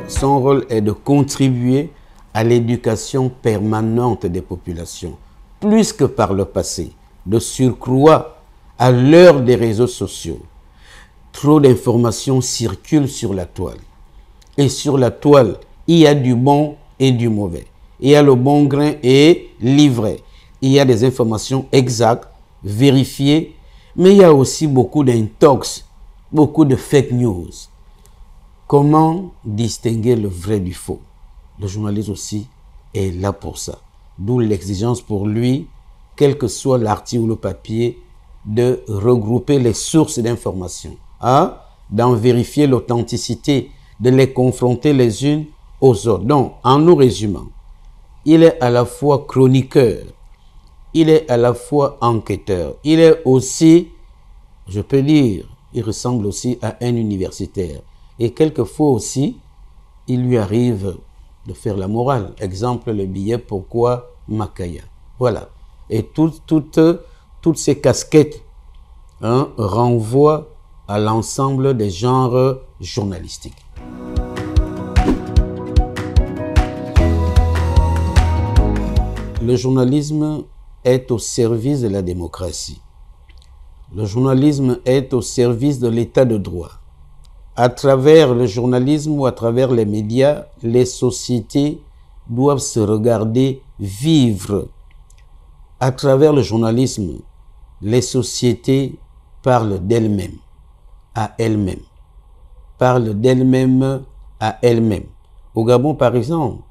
Son rôle est de contribuer à l'éducation permanente des populations, plus que par le passé. De surcroît, à l'heure des réseaux sociaux, trop d'informations circulent sur la toile. Et sur la toile, il y a du bon et du mauvais. Il y a le bon grain et l'ivraie. Il y a des informations exactes, vérifiées, mais il y a aussi beaucoup d'intox, beaucoup de fake news. Comment distinguer le vrai du faux? Le journaliste aussi est là pour ça. D'où l'exigence pour lui, quel que soit l'article ou le papier, de regrouper les sources d'informations, d'en vérifier l'authenticité, de les confronter les unes aux autres. Donc, en nous résumant, il est à la fois chroniqueur, il est à la fois enquêteur, il est aussi, je peux dire, il ressemble aussi à un universitaire. Et quelquefois aussi, il lui arrive de faire la morale. Exemple, le billet Pourquoi Makaya. Voilà. Et toutes ces casquettes renvoient à l'ensemble des genres journalistiques. Le journalisme est au service de la démocratie. Le journalisme est au service de l'état de droit. À travers le journalisme ou à travers les médias, les sociétés doivent se regarder vivre. À travers le journalisme, les sociétés parlent d'elles-mêmes à elles-mêmes. Parlent d'elles-mêmes à elles-mêmes. Au Gabon, par exemple,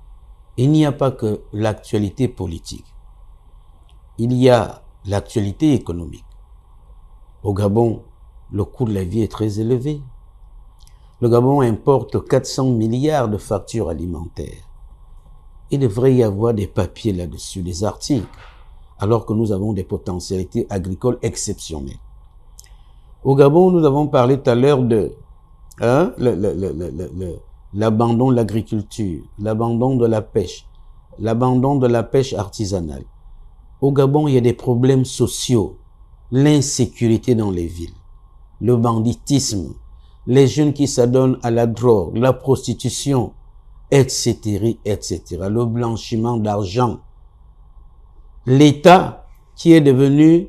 il n'y a pas que l'actualité politique. Il y a l'actualité économique. Au Gabon, le coût de la vie est très élevé. Le Gabon importe 400 milliards de factures alimentaires. Il devrait y avoir des papiers là-dessus, des articles, alors que nous avons des potentialités agricoles exceptionnelles. Au Gabon, nous avons parlé tout à l'heure de l'abandon de l'agriculture, l'abandon de la pêche, l'abandon de la pêche artisanale. Au Gabon, il y a des problèmes sociaux, l'insécurité dans les villes, le banditisme, les jeunes qui s'adonnent à la drogue, la prostitution, etc., etc., le blanchiment d'argent. L'État qui est devenu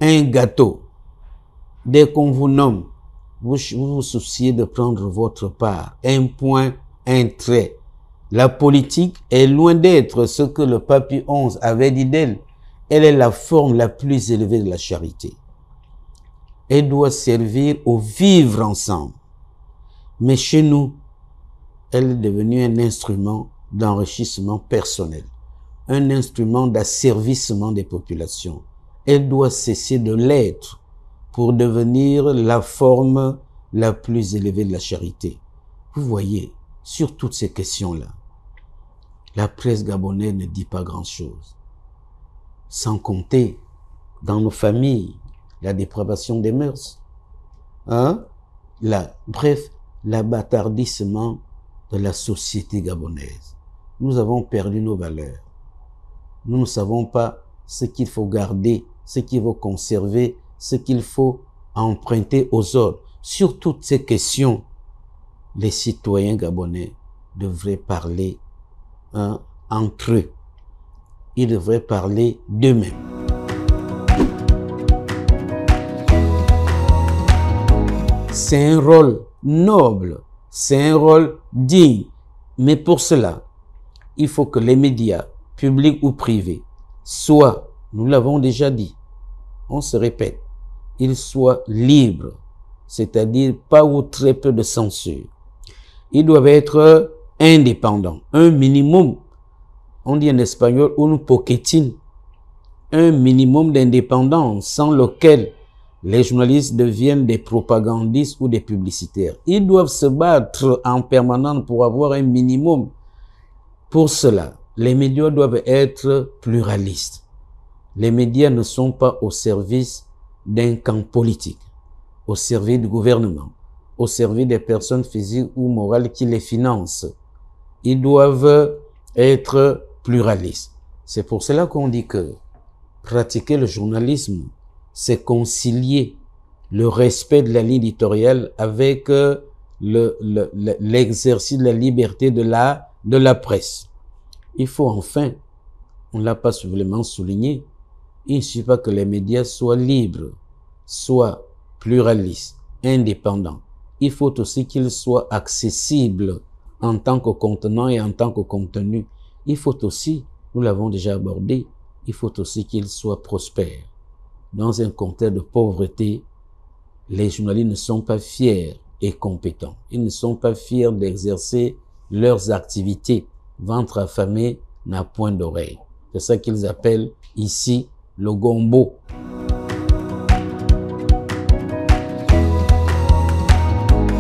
un gâteau. Dès qu'on vous nomme, vous vous souciez de prendre votre part. Un point, un trait. La politique est loin d'être ce que le pape Pie XI avait dit d'elle. Elle est la forme la plus élevée de la charité. Elle doit servir au vivre ensemble. Mais chez nous, elle est devenue un instrument d'enrichissement personnel, un instrument d'asservissement des populations. Elle doit cesser de l'être pour devenir la forme la plus élevée de la charité. Vous voyez, sur toutes ces questions-là, la presse gabonaise ne dit pas grand-chose. Sans compter, dans nos familles, la dépravation des mœurs, bref, l'abâtardissement de la société gabonaise. Nous avons perdu nos valeurs. Nous ne savons pas ce qu'il faut garder, ce qu'il faut conserver, ce qu'il faut emprunter aux autres. Sur toutes ces questions, les citoyens gabonais devraient parler entre eux. Ils devraient parler d'eux-mêmes. C'est un rôle noble, c'est un rôle digne. Mais pour cela, il faut que les médias, publics ou privés, soient, nous l'avons déjà dit, on se répète, ils soient libres, c'est-à-dire pas ou très peu de censure. Ils doivent être indépendants, un minimum, on dit en espagnol, un poquitín, un minimum d'indépendance sans lequel les journalistes deviennent des propagandistes ou des publicitaires. Ils doivent se battre en permanence pour avoir un minimum. Pour cela, les médias doivent être pluralistes. Les médias ne sont pas au service d'un camp politique, au service du gouvernement, au service des personnes physiques ou morales qui les financent. Ils doivent être pluralistes. C'est pour cela qu'on dit que Pratiquer le journalisme, c'est concilier le respect de la ligne éditoriale avec l'exercice de la liberté de la presse. Il faut enfin, on ne l'a pas suffisamment souligné, il ne suffit pas que les médias soient libres, soient pluralistes, indépendants. Il faut aussi qu'ils soient accessibles en tant que contenant et en tant que contenu. Il faut aussi, nous l'avons déjà abordé, il faut aussi qu'ils soient prospères. Dans un contexte de pauvreté, les journalistes ne sont pas fiers et compétents. Ils ne sont pas fiers d'exercer leurs activités. Ventre affamé n'a point d'oreille. C'est ça qu'ils appellent ici le gombo.